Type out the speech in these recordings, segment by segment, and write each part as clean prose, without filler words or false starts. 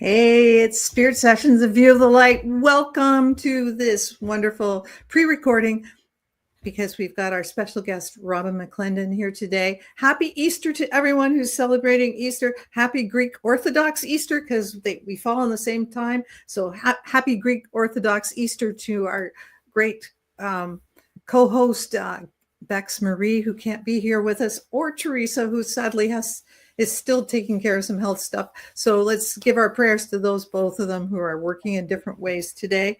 Hey, it's Spirit Sessions, A View of the Light. Welcome to this wonderful pre-recording because we've got our special guest, Robyn McClendon, here today. Happy Easter to everyone who's celebrating Easter. Happy Greek Orthodox Easter, because we fall on the same time. So happy Greek Orthodox Easter to our great co-host, Bex Marie, who can't be here with us, or Teresa, who sadly is still taking care of some health stuff. So let's give our prayers to those, both of them, who are working in different ways today.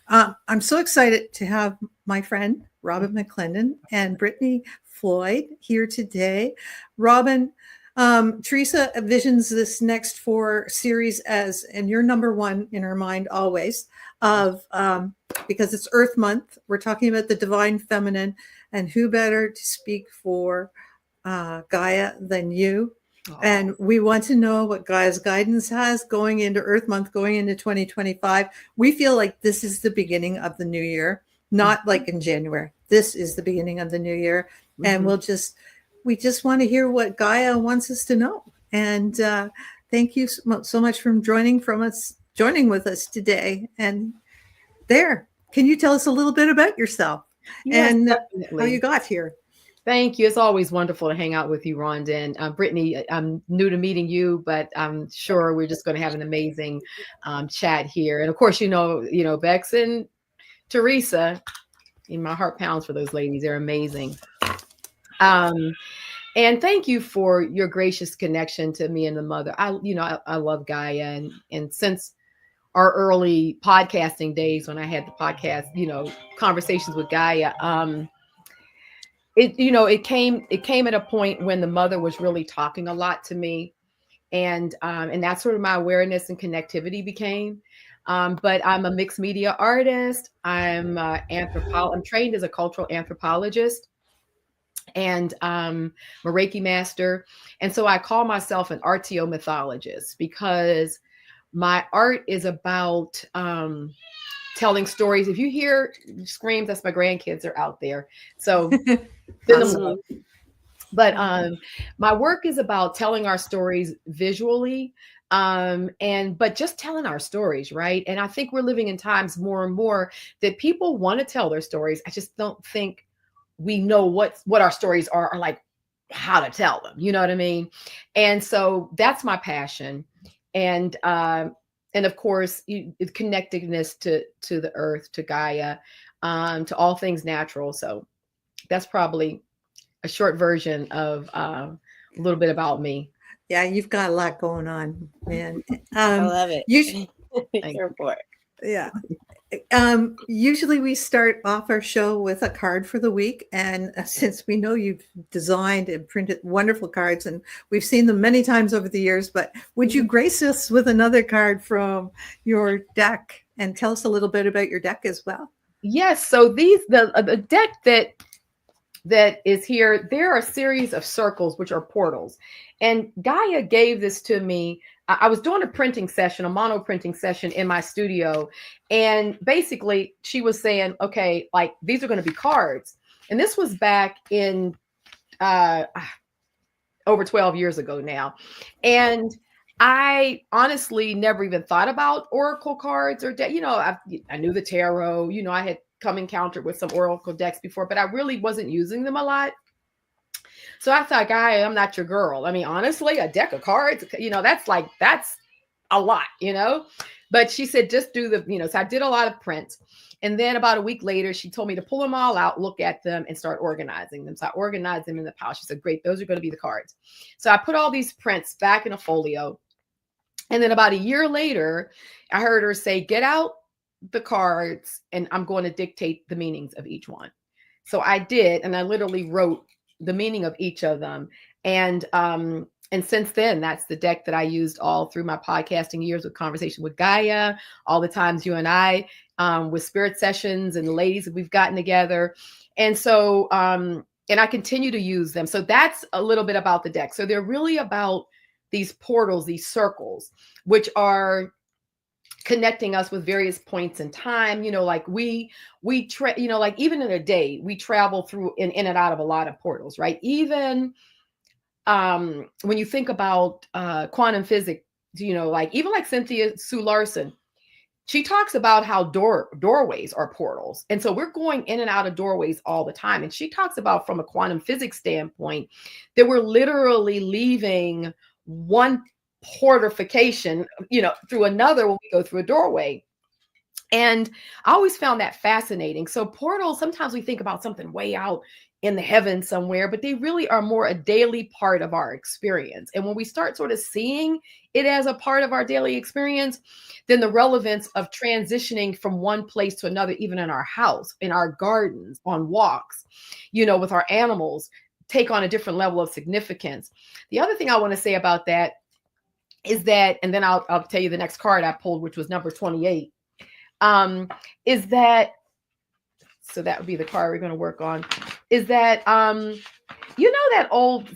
I'm so excited to have my friend, Robyn McClendon, and Brittany Floyd here today. Robyn, Teresa envisions this next 4 series as, and you're number one in her mind always, of because it's Earth Month. We're talking about the divine feminine, and who better to speak for Gaia than you? And we want to know what Gaia'S Guidance has going into Earth Month, going into 2025. We feel like this is the beginning of the new year, not like in January. This is the beginning of the new year. And we just want to hear what Gaia wants us to know. And thank you so much for joining with us today. And can you tell us a little bit about yourself? Yes, and definitely. How you got here? Thank you. It's always wonderful to hang out with you, Rhonda. And Brittany, I'm new to meeting you, but I'm sure we're just going to have an amazing chat here. And of course, you know, Bex and Teresa, my heart pounds for those ladies. They're amazing. And thank you for your gracious connection to me and the mother. I love Gaia, and since our early podcasting days when I had the podcast, conversations with Gaia, it came at a point when the mother was really talking a lot to me, and that's sort of my awareness and connectivity became. But I'm a mixed media artist. I'm I'm trained as a cultural anthropologist, and I'm a Reiki master. And so I call myself an Artaeomythologist because my art is about telling stories. If you hear screams, that's my grandkids are out there. So awesome. But my work is about telling our stories visually, but just telling our stories, right? And I think we're living in times more and more that people want to tell their stories. I just don't think we know what our stories are, or like how to tell them. You know what I mean? And so that's my passion. And of course, connectedness to the earth, to Gaia, to all things natural. So that's probably a short version of a little bit about me. Yeah, you've got a lot going on, man. I love it. Yeah. Usually we start off our show with a card for the week. And since we know you've designed and printed wonderful cards, and we've seen them many times over the years, but would you grace us with another card from your deck and tell us a little bit about your deck as well? Yes. So the deck that is here, there are a series of circles, which are portals. And Gaia gave this to me. I was doing a mono printing session in my studio. And basically she was saying, okay, like these are going to be cards. And this was back in over 12 years ago now. And I honestly never even thought about oracle cards or, I knew the tarot, I had come encountered with some oracle decks before, but I really wasn't using them a lot. So I thought, Gaia, I'm not your girl. I mean, honestly, a deck of cards, that's a lot, but she said, just do so I did a lot of prints. And then about a week later, she told me to pull them all out, look at them, and start organizing them. So I organized them in the pile. She said, great, those are going to be the cards. So I put all these prints back in a folio. And then about a year later, I heard her say, get out the cards and I'm going to dictate the meanings of each one. So I did, and I literally wrote the meaning of each of them. And since then, that's the deck that I used all through my podcasting years with Conversation with Gaia, all the times you and I with spirit sessions and the ladies that we've gotten together. And so, and I continue to use them. So that's a little bit about the deck. So they're really about these portals, these circles, which are connecting us with various points in time. Like like even in a day, we travel through in and out of a lot of portals, right? Even when you think about quantum physics, like even like Cynthia Sue Larson, she talks about how doorways are portals. And so we're going in and out of doorways all the time. And she talks about, from a quantum physics standpoint, that we're literally leaving one portification, through another when we go through a doorway. And I always found that fascinating. So portals, sometimes we think about something way out in the heavens somewhere, but they really are more a daily part of our experience. And when we start sort of seeing it as a part of our daily experience, then the relevance of transitioning from one place to another, even in our house, in our gardens, on walks, with our animals, take on a different level of significance. The other thing I want to say about that is that, and then I'll tell you the next card I pulled, which was number 28, is that, so that would be the card we're going to work on, is that, that old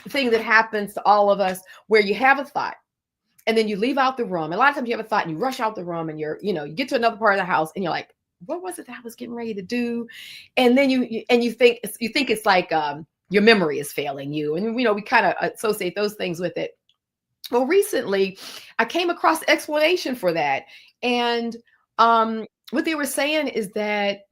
thing that happens to all of us where you have a thought and then you leave out the room. A lot of times you have a thought and you rush out the room and you get to another part of the house and you're like, what was it that I was getting ready to do? And then you think it's like, your memory is failing you. And, we kind of associate those things with it. Well, recently I came across the explanation for that. And what they were saying is that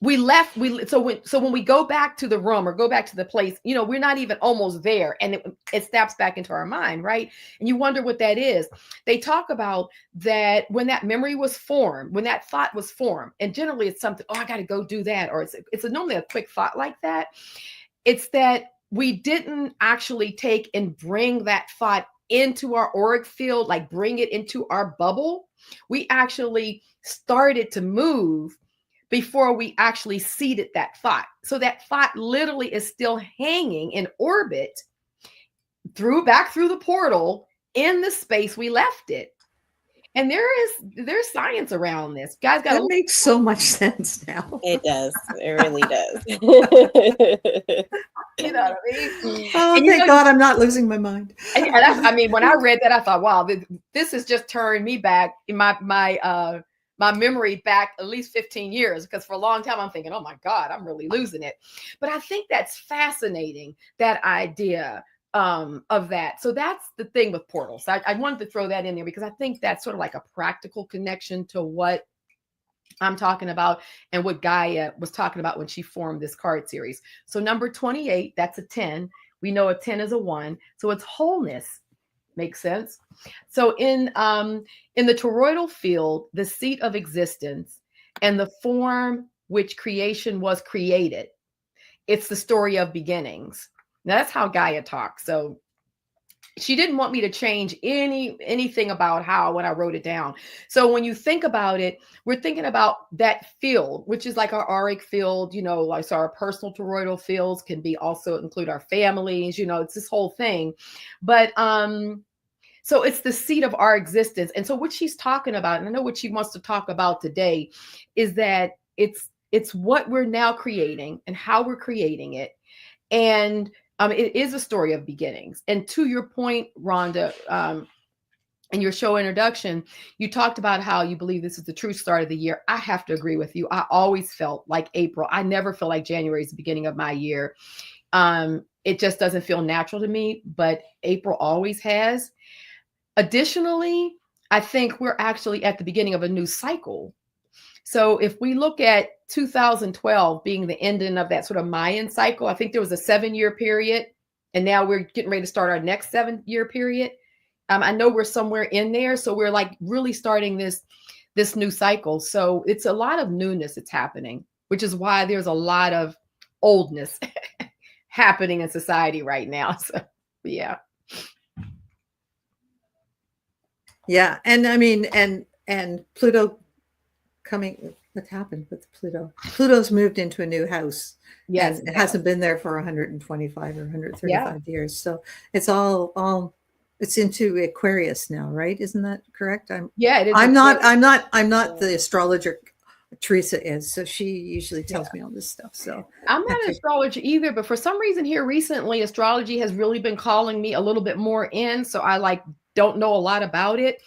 so when we go back to the room or go back to the place, we're not even almost there, and it snaps back into our mind, right? And you wonder what that is. They talk about that when that memory was formed, when that thought was formed, and generally it's something, I got to go do that, or it's normally a quick thought like that. It's that we didn't actually take and bring that thought into our auric field, like bring it into our bubble. We actually started to move before we actually seeded that thought. So that thought literally is still hanging in orbit back through the portal in the space we left it. And there's science around this. Guys, that makes so much sense now. It does. It really does. You know what I mean? Oh, and thank God I'm not losing my mind. And when I read that, I thought, wow, this has just turned me back in my memory back at least 15 years, because for a long time I'm thinking, oh my God, I'm really losing it. But I think that's fascinating, that idea of that. So that's the thing with portals. I wanted to throw that in there because I think that's sort of like a practical connection to what I'm talking about and what Gaia was talking about when she formed this card series. So number 28, that's a 10. We know a 10 is a 1. So it's wholeness. Makes sense. So in the toroidal field, the seat of existence and the form which creation was created, it's the story of beginnings. Now that's how Gaia talks. So she didn't want me to change anything about how when I wrote it down. So when you think about it, we're thinking about that field, which is like our auric field, like so our personal toroidal fields can be also include our families, it's this whole thing. But so it's the seat of our existence. And so what she's talking about, and I know what she wants to talk about today, is that it's what we're now creating and how we're creating it. And it is a story of beginnings. And to your point, Rhonda, in your show introduction, you talked about how you believe this is the true start of the year. I have to agree with you. I always felt like April. I never feel like January is the beginning of my year. It just doesn't feel natural to me, but April always has. Additionally, I think we're actually at the beginning of a new cycle. So if we look at 2012 being the ending of that sort of Mayan cycle, I think there was a 7-year period, and now we're getting ready to start our next 7-year period. I know we're somewhere in there. So we're like really starting this new cycle. So it's a lot of newness that's happening, which is why there's a lot of oldness happening in society right now. So yeah. Yeah. And I mean, and Pluto coming, what happened with Pluto? Pluto's moved into a new house. Yes. And it hasn't been there for 125 or 135 years. So it's all it's into Aquarius now, right? Isn't that correct? It is. I'm not the astrologer Teresa is. So she usually tells me all this stuff. So I'm not an astrologer either, but for some reason here recently, astrology has really been calling me a little bit more in. So I don't know a lot about it,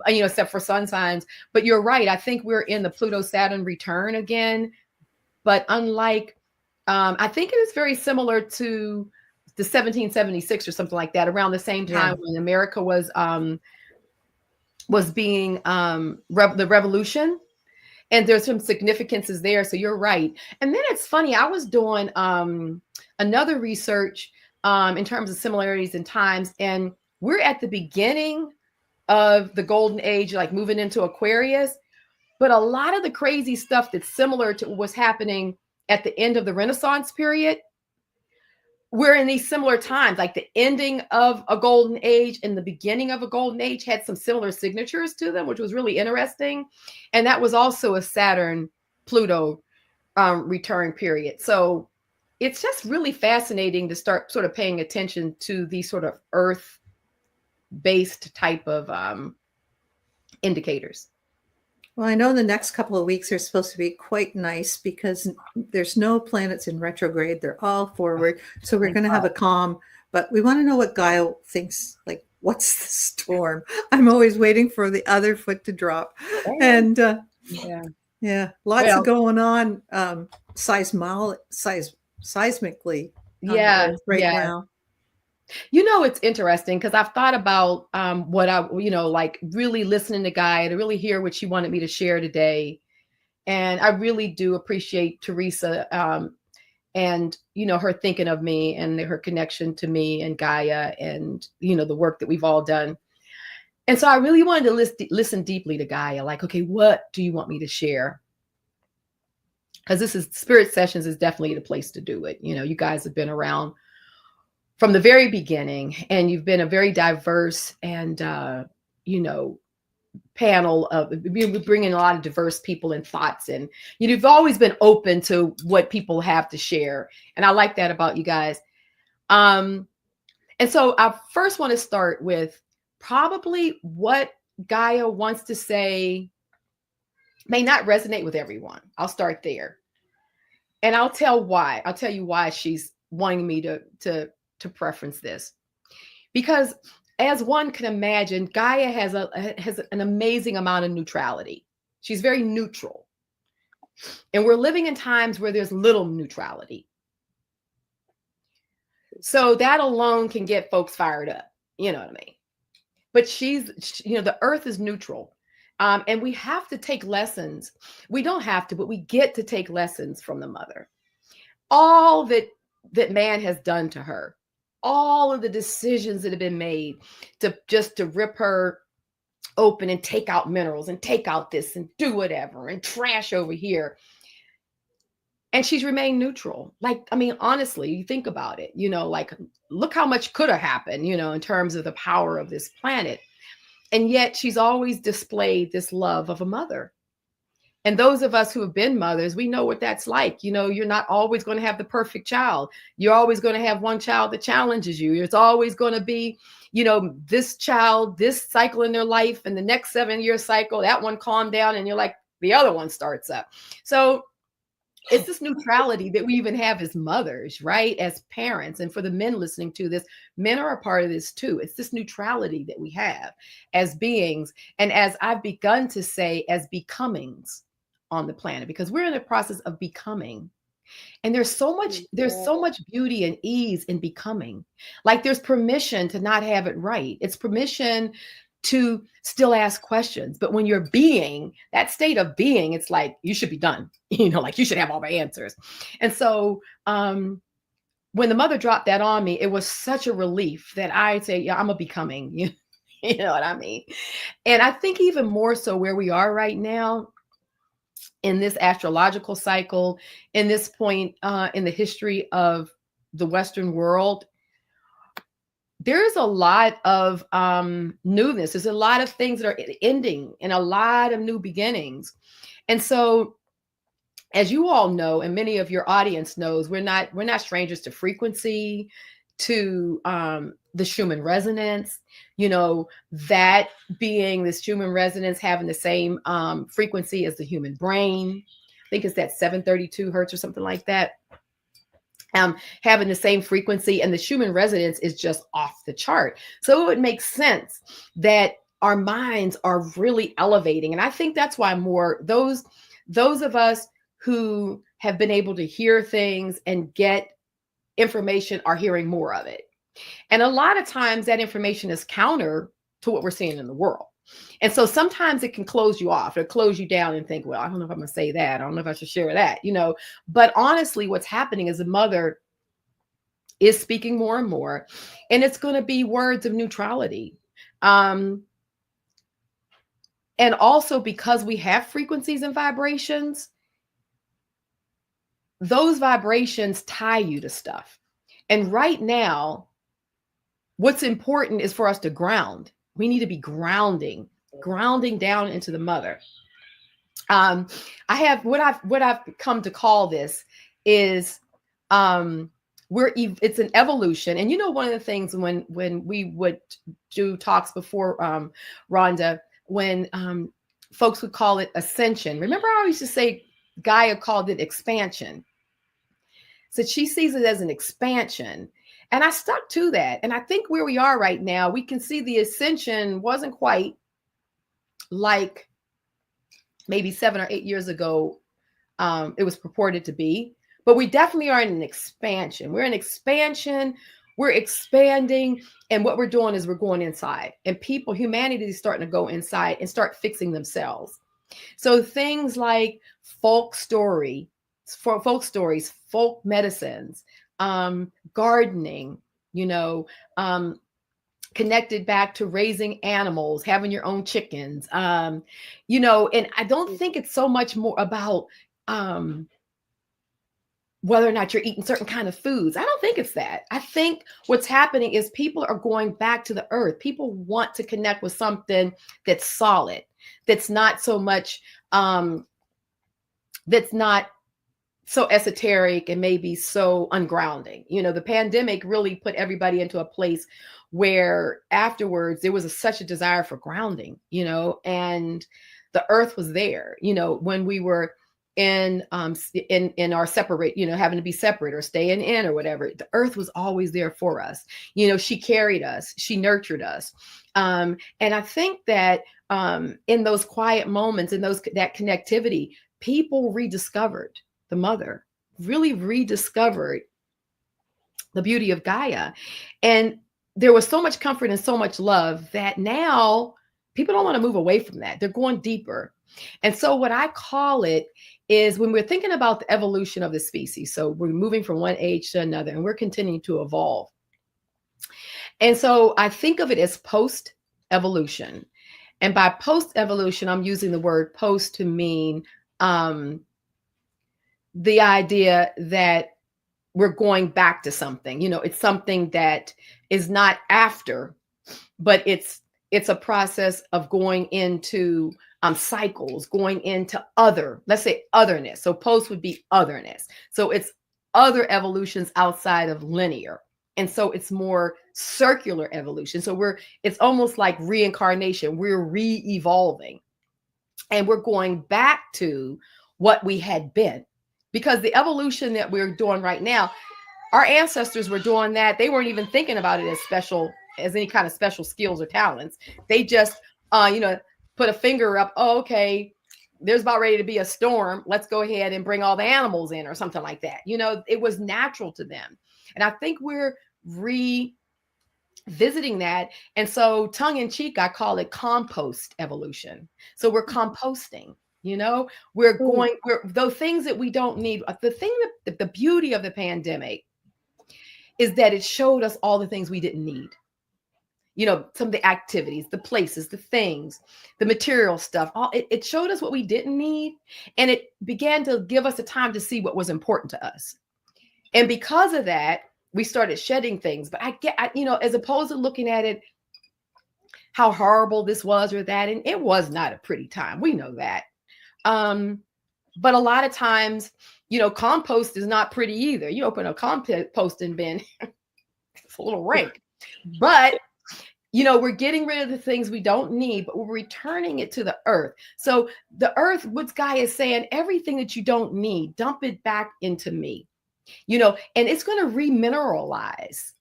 except for sun signs. But you're right. I think we're in the Pluto-Saturn return again. But unlike, I think it is very similar to the 1776 or something like that, around the same time when America was being the revolution. And there's some significances there. So you're right. And then it's funny, I was doing another research in terms of similarities in times. And we're at the beginning of the golden age, like moving into Aquarius. But a lot of the crazy stuff that's similar to what's happening at the end of the Renaissance period, we're in these similar times, like the ending of a golden age and the beginning of a golden age had some similar signatures to them, which was really interesting. And that was also a Saturn Pluto return period. So it's just really fascinating to start sort of paying attention to these sort of earth based type of indicators. Well, I know the next couple of weeks are supposed to be quite nice because there's no planets in retrograde. They're all forward. So we're going to have a calm, but we want to know what Gaia thinks, like, what's the storm? I'm always waiting for the other foot to drop. And lots of going on seismically right now. You know, it's interesting because I've thought about what I, like really listening to Gaia to really hear what she wanted me to share today. And I really do appreciate Teresa and, her thinking of me and her connection to me and Gaia and, the work that we've all done. And so I really wanted to listen deeply to Gaia, like, okay, what do you want me to share? Because this is Spirit Sessions is definitely the place to do it. You guys have been around from the very beginning, and you've been a very diverse and, panel of bringing a lot of diverse people and thoughts. And you've always been open to what people have to share. And I like that about you guys. And so I first want to start with probably what Gaia wants to say may not resonate with everyone. I'll start there. And I'll tell why. I'll tell you why she's wanting me to preference this, because as one can imagine, Gaia has an amazing amount of neutrality. She's very neutral, and we're living in times where there's little neutrality. So that alone can get folks fired up. You know what I mean? But the earth is neutral, and we have to take lessons. We don't have to, but we get to take lessons from the mother. All that man has done to her. All of the decisions that have been made to rip her open and take out minerals and take out this and do whatever and trash over here. And she's remained neutral. Like, I mean, honestly, you think about it, like, look how much could have happened, in terms of the power of this planet. And yet she's always displayed this love of a mother. And those of us who have been mothers, we know what that's like. You're not always going to have the perfect child. You're always going to have one child that challenges you. It's always going to be, this child, this cycle in their life, and the next 7-year cycle, that one calmed down, and you're like, the other one starts up. So it's this neutrality that we even have as mothers, right? As parents. And for the men listening to this, men are a part of this too. It's this neutrality that we have as beings. And as I've begun to say, as becomings on the planet, because we're in the process of becoming. And there's so much beauty and ease in becoming. Like, there's permission to not have it right. It's permission to still ask questions. But when you're being, that state of being, it's like, you should be done, like you should have all the answers. And so when the mother dropped that on me, it was such a relief that I say, yeah, I'm a becoming, you know what I mean? And I think even more so where we are right now, in this astrological cycle, in this point in the history of the Western world, there's a lot of newness. There's a lot of things that are ending and a lot of new beginnings. And so, as you all know, and many of your audience knows, we're not strangers to frequency, to the Schumann resonance, that being this Schumann resonance having the same frequency as the human brain. I think it's that 732 hertz or something like that. Having the same frequency, and the Schumann resonance is just off the chart. So it would make sense that our minds are really elevating. And I think that's why more those of us who have been able to hear things and get information are hearing more of it. And a lot of times that information is counter to what we're seeing in the world. And so sometimes it can close you off or close you down and think, well, I don't know if I'm going to say that. I don't know if I should share that, But honestly, what's happening is the mother is speaking more and more, and it's going to be words of neutrality. And also because we have frequencies and vibrations, those vibrations tie you to stuff. And right now, what's important is for us to ground. We need to be grounding down into the mother. I have what I've come to call this is it's an evolution. And one of the things when we would do talks before, Rhonda, when folks would call it ascension. Remember, I used to say Gaia called it expansion. So she sees it as an expansion. And I stuck to that. And I think where we are right now, we can see the ascension wasn't quite like maybe 7 or 8 years ago it was purported to be. But we definitely are in an expansion. We're in expansion. We're expanding. And what we're doing is we're going inside. And humanity is starting to go inside and start fixing themselves. So things like folk stories, folk medicines, gardening, connected back to raising animals, having your own chickens, and I don't think it's so much more about whether or not you're eating certain kind of foods. I don't think it's that. I think what's happening is people are going back to the earth. People want to connect with something that's solid, that's not so much, that's not so esoteric and maybe so ungrounding. The pandemic really put everybody into a place where afterwards there was such a desire for grounding, and the earth was there, when we were in our separate, having to be separate or staying in or whatever, the earth was always there for us. She carried us, she nurtured us. And I think that in those quiet moments, in that connectivity, people rediscovered the mother, really rediscovered the beauty of Gaia. And there was so much comfort and so much love that now people don't want to move away from that. They're going deeper. And so what I call it is when we're thinking about the evolution of the species, so we're moving from one age to another and we're continuing to evolve. And so I think of it as post-evolution. And by post-evolution, I'm using the word post to mean the idea that we're going back to something. It's something that is not after, but it's a process of going into cycles, going into let's say otherness. So post would be otherness. So it's other evolutions outside of linear. And so it's more circular evolution. So it's almost like reincarnation. We're re-evolving and we're going back to what we had been, because the evolution that we're doing right now, our ancestors were doing that. They weren't even thinking about it as any kind of special skills or talents. They just, put a finger up. Oh, okay, there's about ready to be a storm. Let's go ahead and bring all the animals in or something like that. It was natural to them. And I think we're revisiting that. And so tongue in cheek, I call it compost evolution. So we're composting, we're those things that we don't need. The thing that the beauty of the pandemic is that it showed us all the things we didn't need. Some of the activities, the places, the things, the material stuff, it showed us what we didn't need. And it began to give us a time to see what was important to us. And because of that, we started shedding things. But as opposed to looking at it, how horrible this was or that, and it was not a pretty time. We know that. But a lot of times, compost is not pretty either. You open a composting bin, it's a little rank. But we're getting rid of the things we don't need, but we're returning it to the earth. So the earth, what Gaia is saying, everything that you don't need, dump it back into me, and it's going to remineralize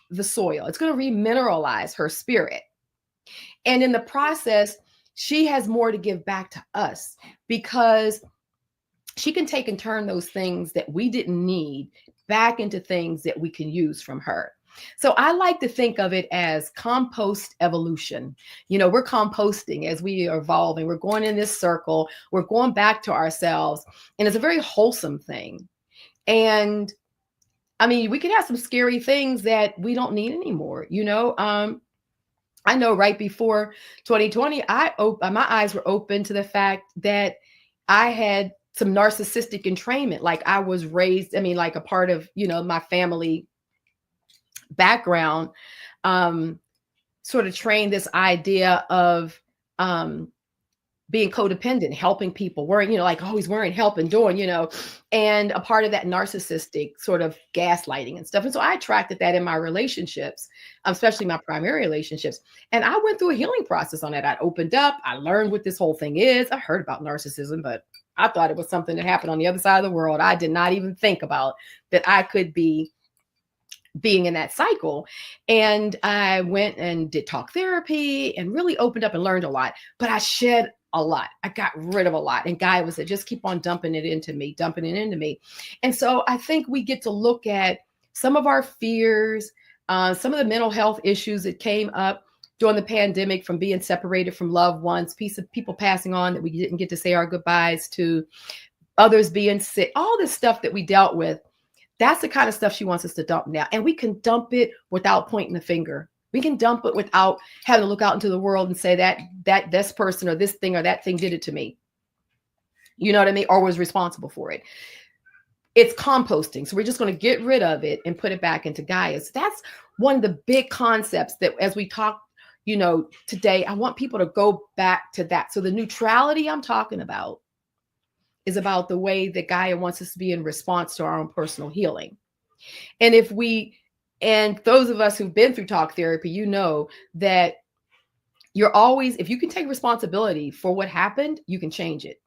the soil. It's going to remineralize her spirit. And in the process, she has more to give back to us, because she can take and turn those things that we didn't need back into things that we can use from her. So I like to think of it as compost evolution. We're composting as we are evolving. We're going in this circle. We're going back to ourselves. And it's a very wholesome thing. And I mean, we could have some scary things that we don't need anymore. I know right before 2020, my eyes were open to the fact that I had some narcissistic entrainment. Like I was raised, like a part of, my family background, sort of trained this idea of being codependent, helping people, worrying, like always worrying, helping, doing, and a part of that narcissistic sort of gaslighting and stuff. And so I attracted that in my relationships, especially my primary relationships. And I went through a healing process on that. I opened up, I learned what this whole thing is. I heard about narcissism, but I thought it was something that happened on the other side of the world. I did not even think about that I could be being in that cycle. And I went and did talk therapy and really opened up and learned a lot, but I shed a lot. I got rid of a lot. And Gaia was just keep on dumping it into me. And so I think we get to look at some of our fears, some of the mental health issues that came up during the pandemic, from being separated from loved ones, people passing on that we didn't get to say our goodbyes to, others being sick, all this stuff that we dealt with. That's the kind of stuff she wants us to dump now. And we can dump it without pointing the finger. We can dump it without having to look out into the world and say that this person or this thing or that thing did it to me. You know what I mean? Or was responsible for it. It's composting. So we're just going to get rid of it and put it back into Gaia. So that's one of the big concepts that as we talk, today, I want people to go back to that. So the neutrality I'm talking about is about the way that Gaia wants us to be in response to our own personal healing. And those of us who've been through talk therapy, that if you can take responsibility for what happened, you can change it.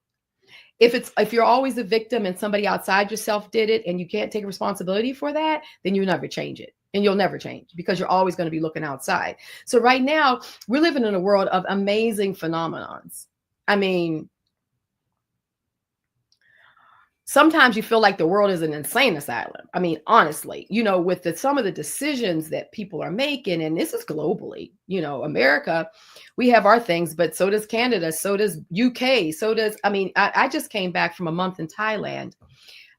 If you're always a victim and somebody outside yourself did it and you can't take responsibility for that, then you never change it. And you'll never change because you're always going to be looking outside. So right now we're living in a world of amazing phenomenons. I mean, sometimes you feel like the world is an insane asylum. I mean, honestly, with some of the decisions that people are making, and this is globally, America, we have our things, but so does Canada, so does UK, I just came back from a month in Thailand.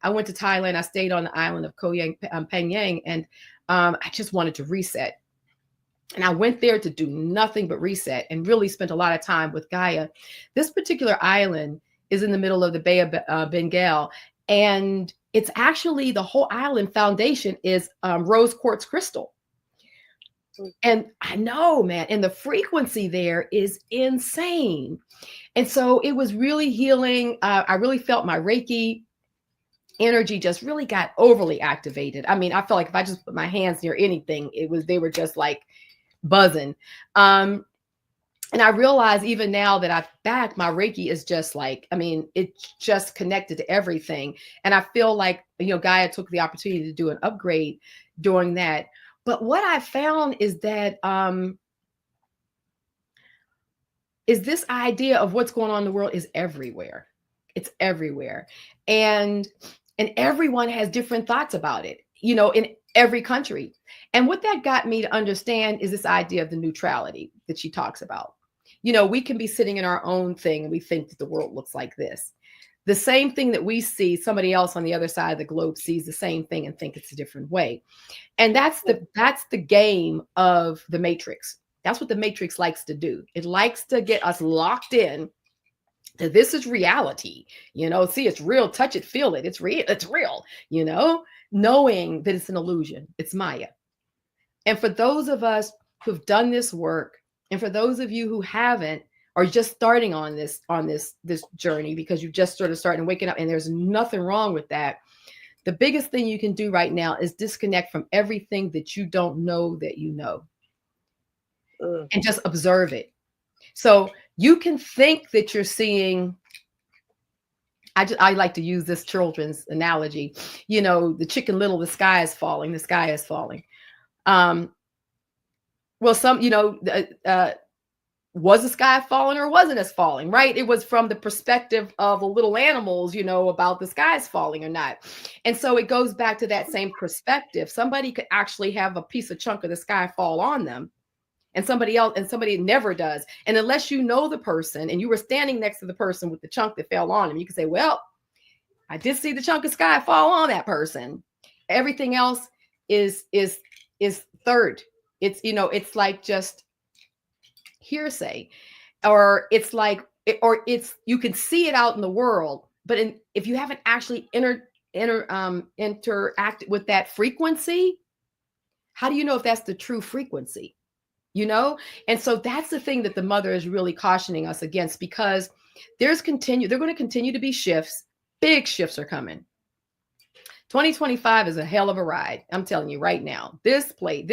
I went to Thailand. I stayed on the island of Penang, and I just wanted to reset. And I went there to do nothing but reset and really spent a lot of time with Gaia. This particular island is in the middle of the Bay of Bengal. And it's actually the whole island foundation is rose quartz crystal. And I know, man, and the frequency there is insane. And so it was really healing. I really felt my Reiki energy just really got overly activated. I mean, I felt like if I just put my hands near anything, they were just like buzzing. And I realize even now that I'm back, my Reiki is just like, it's just connected to everything. And I feel like, Gaia took the opportunity to do an upgrade during that. But what I found is that, is this idea of what's going on in the world is everywhere. It's everywhere. And everyone has different thoughts about it, in every country. And what that got me to understand is this idea of the neutrality that she talks about. We can be sitting in our own thing and we think that the world looks like this. The same thing that we see, somebody else on the other side of the globe sees the same thing and think it's a different way. And that's the game of the Matrix. That's what the Matrix likes to do. It likes to get us locked in. This is reality, see, it's real, touch it, feel it. It's real, knowing that it's an illusion. It's Maya. And for those of us who've done this work, and for those of you who haven't, or just starting on this journey, because you've just sort of started waking up, and there's nothing wrong with that. The biggest thing you can do right now is disconnect from everything that you don't know that you know. And just observe it. So you can think that you're seeing, I like to use this children's analogy, the Chicken Little, the sky is falling. Well, some, was the sky falling or wasn't it falling, right? It was from the perspective of the little animals, about the skies falling or not. And so it goes back to that same perspective. Somebody could actually have a chunk of the sky fall on them, and somebody never does. And unless you know the person and you were standing next to the person with the chunk that fell on them, you can say, well, I did see the chunk of sky fall on that person. Everything else is third. It's like just hearsay, or it's like, you can see it out in the world, but if you haven't actually interacted with that frequency, how do you know if that's the true frequency? And so that's the thing that the mother is really cautioning us against, because they're going to continue to be shifts. Big shifts are coming. 2025 is a hell of a ride. I'm telling you right now, it's going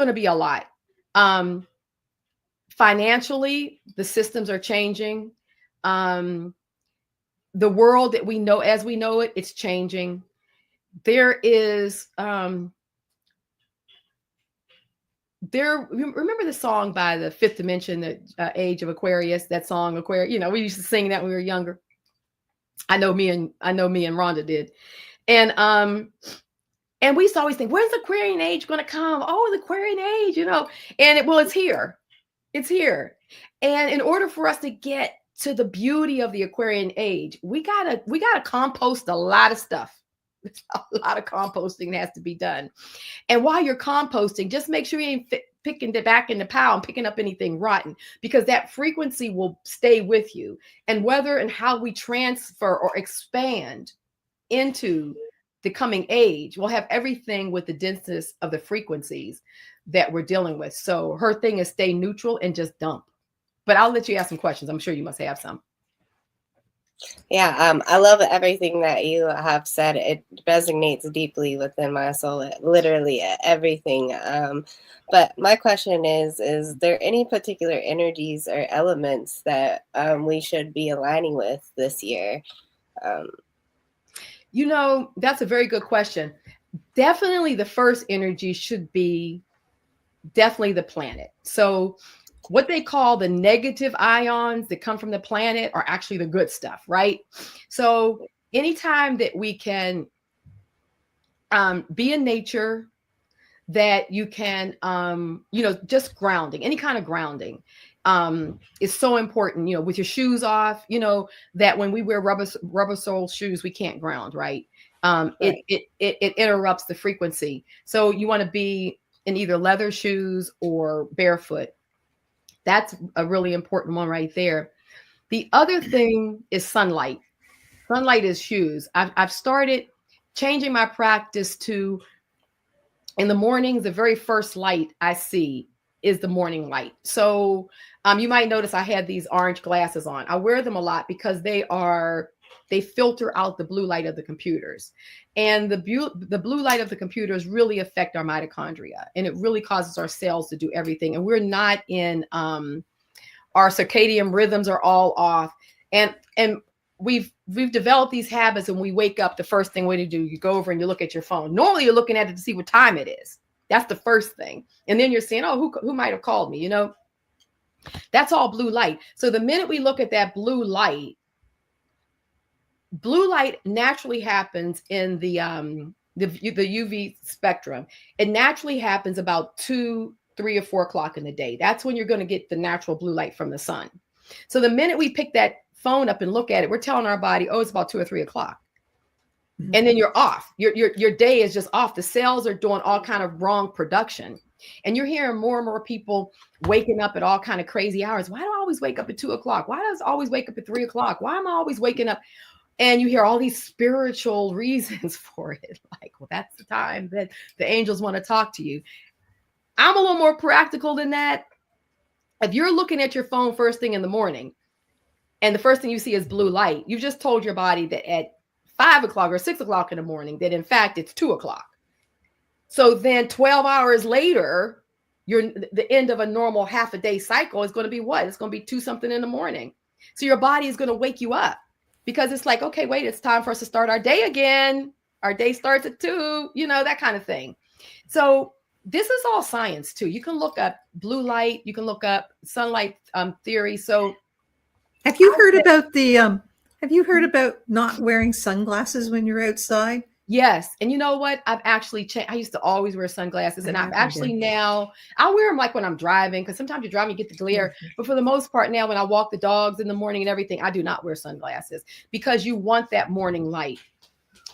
to be a lot. Financially, the systems are changing. The world that we know as we know it, it's changing. There is, remember the song by the Fifth Dimension, the Age of Aquarius, that song Aquarius, we used to sing that when we were younger. I know me and Rhonda did. And we used to always think, when's the Aquarian age going to come? Oh, the Aquarian age, and it's here. It's here. And in order for us to get to the beauty of the Aquarian age, we gotta compost a lot of stuff. There's a lot of composting that has to be done. And while you're composting, just make sure you ain't picking it back in the pile and picking up anything rotten, because that frequency will stay with you. And whether and how we transfer or expand into the coming age will have everything with the denseness of the frequencies that we're dealing with. So her thing is stay neutral and just dump. But I'll let you ask some questions. I'm sure you must have some. Yeah, I love everything that you have said. It resonates deeply within my soul, literally everything. But my question is there any particular energies or elements that we should be aligning with this year? That's a very good question. Definitely the first energy should be definitely the planet. So what they call the negative ions that come from the planet are actually the good stuff, right? So anytime that we can be in nature, that you can, just grounding, any kind of grounding is so important, with your shoes off, that when we wear rubber sole shoes, we can't ground, right? Right. It interrupts the frequency. So you want to be in either leather shoes or barefoot. That's a really important one right there. The other thing is sunlight. Sunlight is huge. I've started changing my practice to, in the mornings, the very first light I see is the morning light. So you might notice I had these orange glasses on. I wear them a lot because they filter out the blue light of the computers. And the blue light of the computers really affect our mitochondria, and it really causes our cells to do everything. And we're not in, our circadian rhythms are all off. And we've developed these habits, and we wake up, the first thing we do, you go over and you look at your phone. Normally you're looking at it to see what time it is. That's the first thing. And then you're saying, oh, who might have called me? That's all blue light. So the minute we look at that blue light naturally happens in the UV spectrum. It naturally happens about 2, 3, or 4 o'clock in the day. That's when you're going to get the natural blue light from the sun. So the minute we pick that phone up and look at it, we're telling our body, oh, it's about 2 or 3 o'clock. Mm-hmm. And then you're off. Your day is just off. The cells are doing all kind of wrong production. And you're hearing more and more people waking up at all kind of crazy hours. Why do I always wake up at 2 o'clock? Why does I always wake up at 3 o'clock? Why am I always waking up? And you hear all these spiritual reasons for it. Like, well, that's the time that the angels want to talk to you. I'm a little more practical than that. If you're looking at your phone first thing in the morning, and the first thing you see is blue light, you've just told your body that at 5 o'clock or 6 o'clock in the morning, that in fact it's 2 o'clock. So then 12 hours later, the end of a normal half a day cycle is going to be what? It's going to be 2 something in the morning. So your body is going to wake you up, because it's like, okay, wait, it's time for us to start our day again. Our day starts at 2, that kind of thing. So this is all science too. You can look up blue light, you can look up sunlight theory. So have you heard about not wearing sunglasses when you're outside? Yes. And you know what? I've actually changed. I used to always wear sunglasses, and I've actually now, I wear them like when I'm driving, because sometimes you're driving, you get the glare. But for the most part now, when I walk the dogs in the morning and everything, I do not wear sunglasses, because you want that morning light.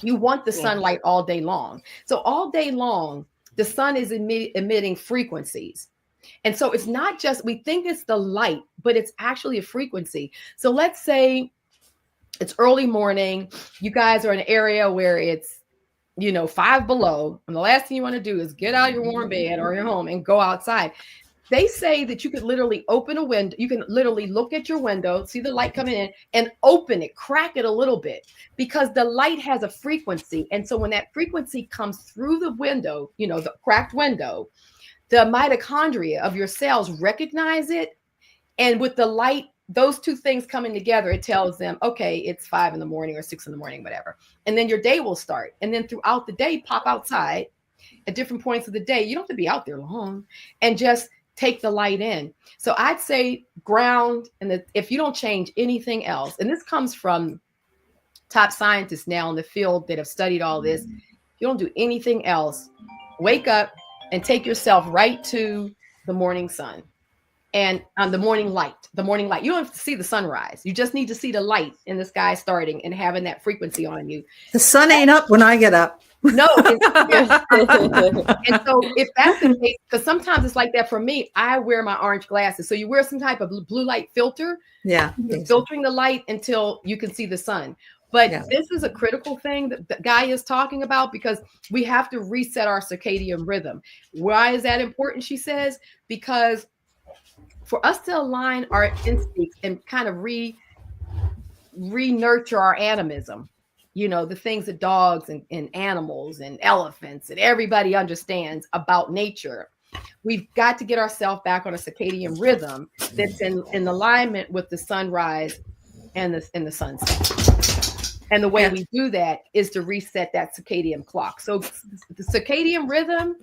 You want the sunlight all day long. So all day long, the sun is emitting frequencies. And so it's not just, we think it's the light, but it's actually a frequency. So let's say it's early morning. You guys are in an area where it's, 5 below. And the last thing you want to do is get out of your warm bed or your home and go outside. They say that you could literally open a window. You can literally look at your window, see the light coming in, and open it, crack it a little bit, because the light has a frequency. And so when that frequency comes through the window, the cracked window, the mitochondria of your cells recognize it. And with the light, those two things coming together, it tells them, okay, it's 5 in the morning or 6 in the morning, whatever. And then your day will start. And then throughout the day, pop outside at different points of the day. You don't have to be out there long, and just take the light in. So I'd say ground, and if you don't change anything else, and this comes from top scientists now in the field that have studied all this, you don't do anything else, wake up and take yourself right to the morning sun. And the morning light. You don't have to see the sunrise. You just need to see the light in the sky starting and having that frequency on you. The sun ain't up when I get up. No. And so if that's the case, because sometimes it's like that for me, I wear my orange glasses. So you wear some type of blue light filter. Yeah. Filtering the light until you can see the sun. But this is a critical thing that Gaia is talking about, because we have to reset our circadian rhythm. Why is that important? She says, because for us to align our instincts and kind of re-nurture our animism, the things that dogs and animals and elephants and everybody understands about nature, we've got to get ourselves back on a circadian rhythm that's in alignment with the sunrise and the sunset. And the way we do that is to reset that circadian clock. So the circadian rhythm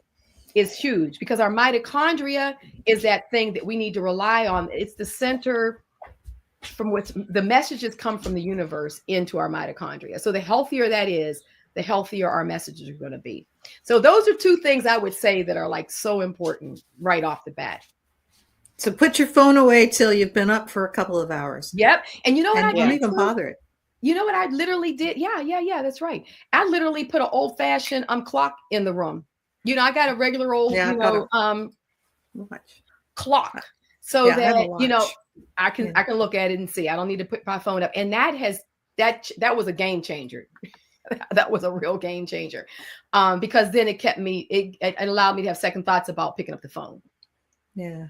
is huge, because our mitochondria is that thing that we need to rely on. It's the center from which the messages come from the universe into our mitochondria. So the healthier that is, the healthier our messages are going to be. So those are two things I would say that are like so important right off the bat. So put your phone away till you've been up for a couple of hours. Yep. And you know what I don't even bother it. You know what I literally did? Yeah, that's right. I literally put an old-fashioned clock in the room. I got a regular old, clock, so that I can look at it and see. I don't need to put my phone up, and that was a game changer. That was a real game changer, because then it kept me. It allowed me to have second thoughts about picking up the phone. Yeah.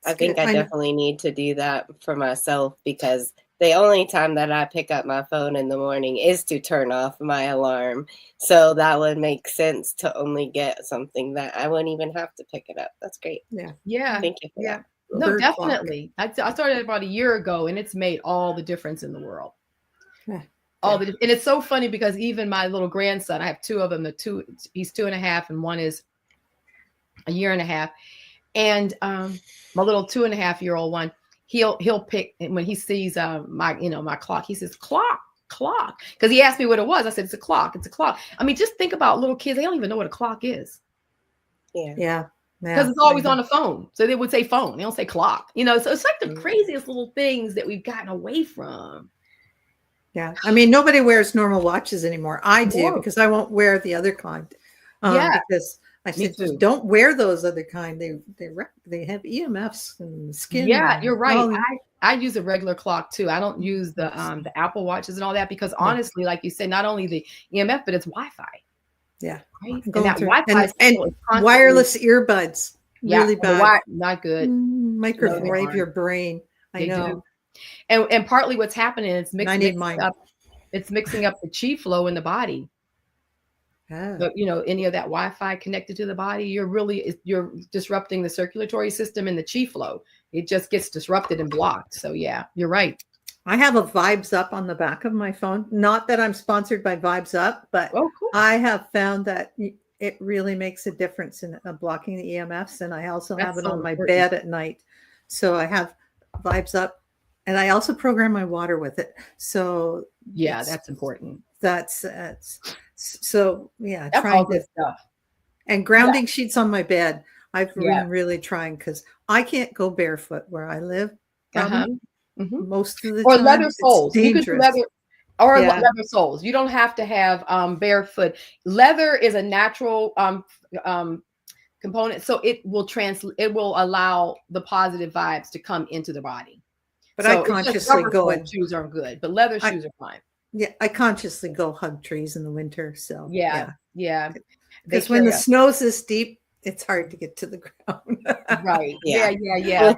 I think I definitely need to do that for myself, because the only time that I pick up my phone in the morning is to turn off my alarm. So that would make sense to only get something that I wouldn't even have to pick it up. That's great. Yeah. Thank you for that. No, Bird definitely. I started about a year ago, and it's made all the difference in the world. And it's so funny, because even my little grandson, I have two of them. He's 2.5, and one is a year and a half. And my little 2.5-year-old one, he'll pick, when he sees my clock, he says, clock, because he asked me what it was. I said, it's a clock. I mean, just think about little kids. They don't even know what a clock is. Yeah. Because it's always on the phone. So they would say phone. They don't say clock. So it's like the craziest little things that we've gotten away from. Yeah. I mean, nobody wears normal watches anymore. I do, because I won't wear the other kind. Because I said, don't wear those other kind. They have EMFs and skin. Yeah, you're right. I use a regular clock too. I don't use the Apple watches and all that, because honestly, like you said, not only the EMF, but it's Wi-Fi. Yeah. Right? And that Wi-Fi and wireless earbuds. Really bad. Not good. Microwave your brain. I know. And partly what's happening is it's mixing up the chi flow in the body. But any of that Wi-Fi connected to the body, you're disrupting the circulatory system and the chi flow. It just gets disrupted and blocked. So yeah, you're right. I have a Vibes Up on the back of my phone. Not that I'm sponsored by Vibes Up, but cool. I have found that it really makes a difference in blocking the EMFs. And I also That's have it so on my important. bed at night. So I have vibes up, and I also program my water with it. So yeah, that's important. That's so yeah, That's trying all good stuff. and grounding sheets on my bed. I've Yeah. been really trying, because I can't go barefoot where I live. Mhm. Most of the Or time, leather it's soles. You could do dangerous. leather or Yeah. leather soles. You don't have to have barefoot. Leather is a natural component, so it will allow the positive vibes to come into the body. But So I it's just consciously rubber go sole and shoes aren't good, but leather shoes are fine. yeah, I consciously go hug trees in the winter. So Yeah. They because when the carry snow's this deep, it's hard to get to the ground. right. Yeah. Yeah.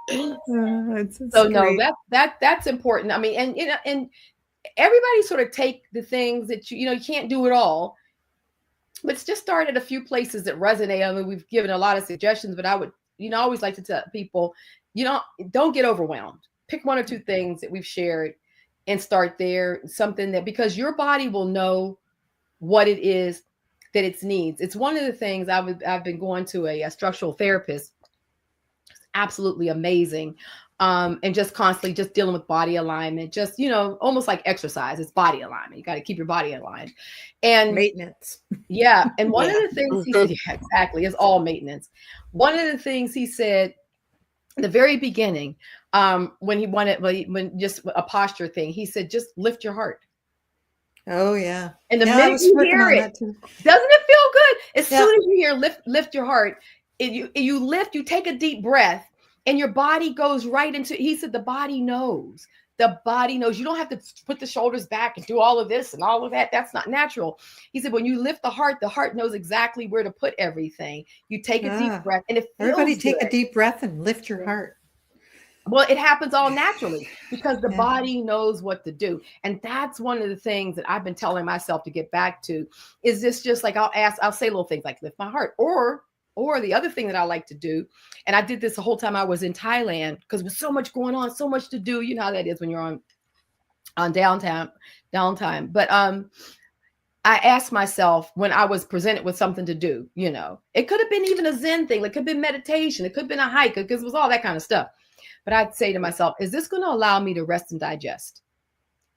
It's So no, great. that's important. I mean, and you know, and everybody sort of take the things that you can't do it all, but it's just start at a few places that resonate. I mean, we've given a lot of suggestions, but I would always like to tell people, don't get overwhelmed. Pick one or two things that we've shared and start there. Something that, because your body will know what it is that it needs. It's one of the things I've been going to a structural therapist. It's absolutely amazing. And just constantly just dealing with body alignment, just, almost like exercise. It's body alignment. You got to keep your body aligned. And Maintenance. yeah. And one of the things he said, yeah, exactly. It's all maintenance. One of the things he said in the very beginning, when just a posture thing, he said, just lift your heart. Oh yeah. And the I minute was you working hear on it, that too. doesn't it feel good? As soon as you hear lift your heart, you lift, you take a deep breath, and your body goes right into, he said, the body knows. The body knows. You don't have to put the shoulders back and do all of this and all of that. That's not natural. He said, when you lift the heart knows exactly where to put everything. You take a deep breath, and it feels everybody good. take a deep breath and lift your heart. Well, it happens all naturally because the body knows what to do. And that's one of the things that I've been telling myself to get back to, is this just like, I'll say little things like lift my heart, or the other thing that I like to do. And I did this the whole time I was in Thailand, because with so much going on, so much to do, you know how that is when you're on downtime. But I asked myself, when I was presented with something to do, it could have been even a Zen thing. It could have been meditation. It could have been a hike, because it was all that kind of stuff. But I'd say to myself, is this going to allow me to rest and digest?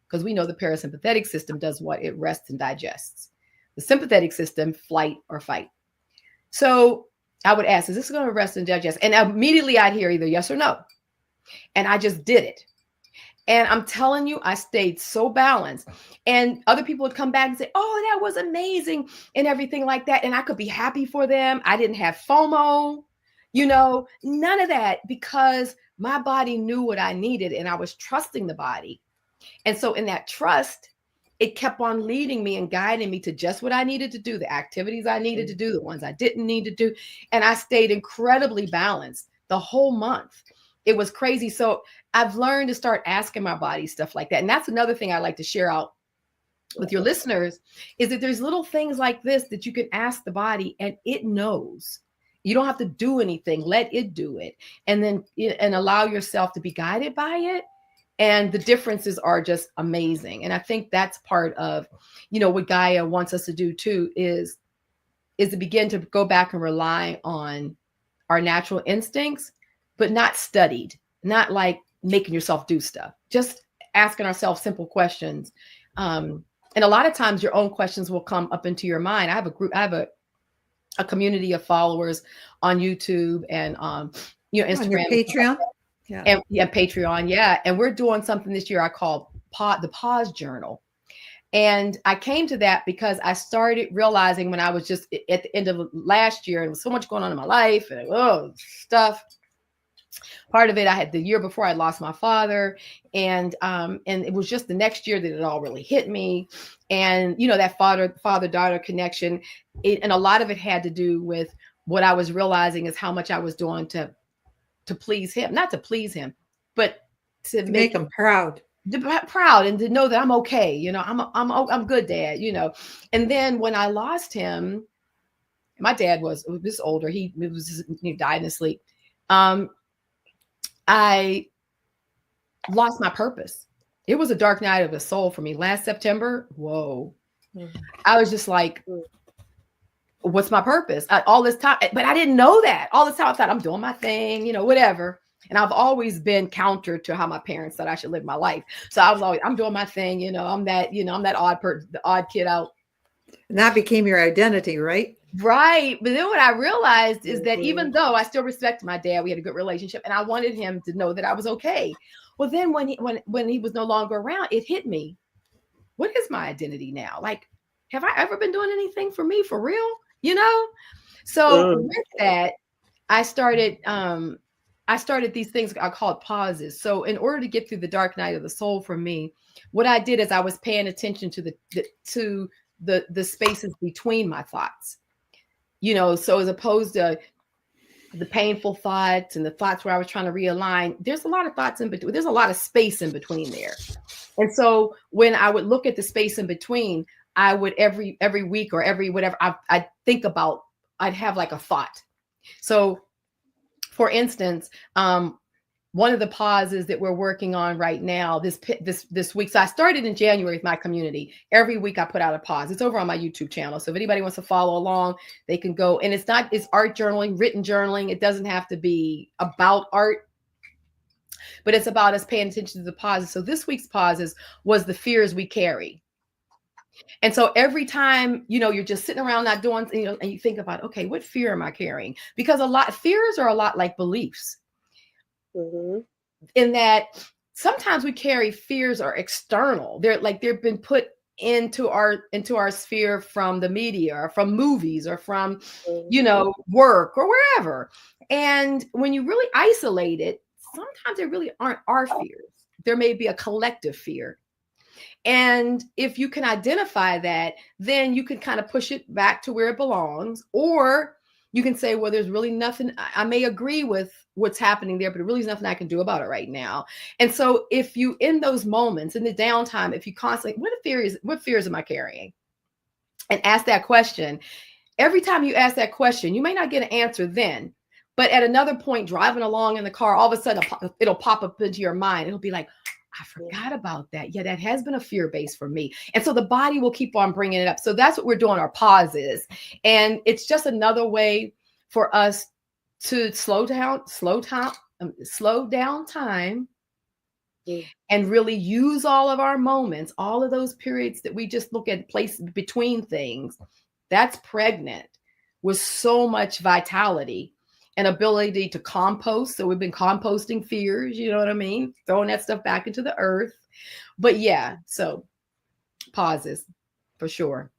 Because we know the parasympathetic system does what? It rests and digests. The sympathetic system, flight or fight. So I would ask, is this going to rest and digest? And immediately I'd hear either yes or no. And I just did it. And I'm telling you, I stayed so balanced. And other people would come back and say, oh, that was amazing, and everything like that. And I could be happy for them. I didn't have FOMO, none of that, because my body knew what I needed, and I was trusting the body. And so in that trust, it kept on leading me and guiding me to just what I needed to do, the activities I needed to do, the ones I didn't need to do. And I stayed incredibly balanced the whole month. It was crazy. So I've learned to start asking my body stuff like that. And that's another thing I like to share out with your listeners, is that there's little things like this that you can ask the body, and it knows. You don't have to do anything. Let it do it. And then allow yourself to be guided by it. And the differences are just amazing. And I think that's part of, what Gaia wants us to do too, is to begin to go back and rely on our natural instincts, but not studied, not like making yourself do stuff, just asking ourselves simple questions. And a lot of times your own questions will come up into your mind. I have a community of followers on YouTube and Instagram, on your Patreon. And Patreon. Yeah. And we're doing something this year I call the pause journal. And I came to that because I started realizing when I was just at the end of last year, and there was so much going on in my life and stuff. Part of it, I had the year before I lost my father, and it was just the next year that it all really hit me. And that father-daughter connection, and a lot of it had to do with what I was realizing is how much I was doing to please him, not to please him, but to make him proud, and to know that I'm okay. I'm good, Dad. And then when I lost him, my dad was older. He died in his sleep. I lost my purpose. It was a dark night of the soul for me last September. Whoa. I was just like, what's my purpose? All this time, but I didn't know that. All this time I thought I'm doing my thing, whatever. And I've always been counter to how my parents said I should live my life. So I was always, I'm doing my thing, I'm that odd kid out. And that became your identity, right? Right. But then what I realized is that even though I still respect my dad, we had a good relationship, and I wanted him to know that I was okay. Well, then when he was no longer around, it hit me. What is my identity now? Like, have I ever been doing anything for me for real? So with that, I started these things I called pauses. So in order to get through the dark night of the soul for me, what I did is I was paying attention to the spaces between my thoughts. So as opposed to the painful thoughts and the thoughts where I was trying to realign, there's a lot of thoughts in between. There's a lot of space in between there. And so when I would look at the space in between, I would every week or every whatever I'd think about, I'd have like a thought. So for instance, one of the pauses that we're working on right now this week. So I started in January with my community. Every week I put out a pause. It's over on my YouTube channel. So if anybody wants to follow along, they can go. And it's art journaling, written journaling. It doesn't have to be about art, but it's about us paying attention to the pauses. So this week's pauses was the fears we carry. And so every time, you're just sitting around not doing, and you think about, okay, what fear am I carrying? Because fears are a lot like beliefs. Mm-hmm. In that sometimes we carry fears are external. They've been put into our sphere from the media or from movies or from, work or wherever. And when you really isolate it, sometimes they really aren't our fears. There may be a collective fear. And if you can identify that, then you can kind of push it back to where it belongs. Or you can say, well, there's really nothing. I may agree with what's happening there, but there really is nothing I can do about it right now. And so if you, in those moments, in the downtime, if you constantly, what fears am I carrying? And ask that question. Every time you ask that question, you may not get an answer then, but at another point, driving along in the car, all of a sudden it'll pop up into your mind. It'll be like, I forgot about that. Yeah, that has been a fear base for me. And so the body will keep on bringing it up. So that's what we're doing, our pauses. And it's just another way for us to slow down time and really use all of our moments, all of those periods that we just look at places between things. That's pregnant with so much vitality and ability to compost. So we've been composting fears, you know what I mean? Throwing that stuff back into the earth. But yeah, so pauses for sure.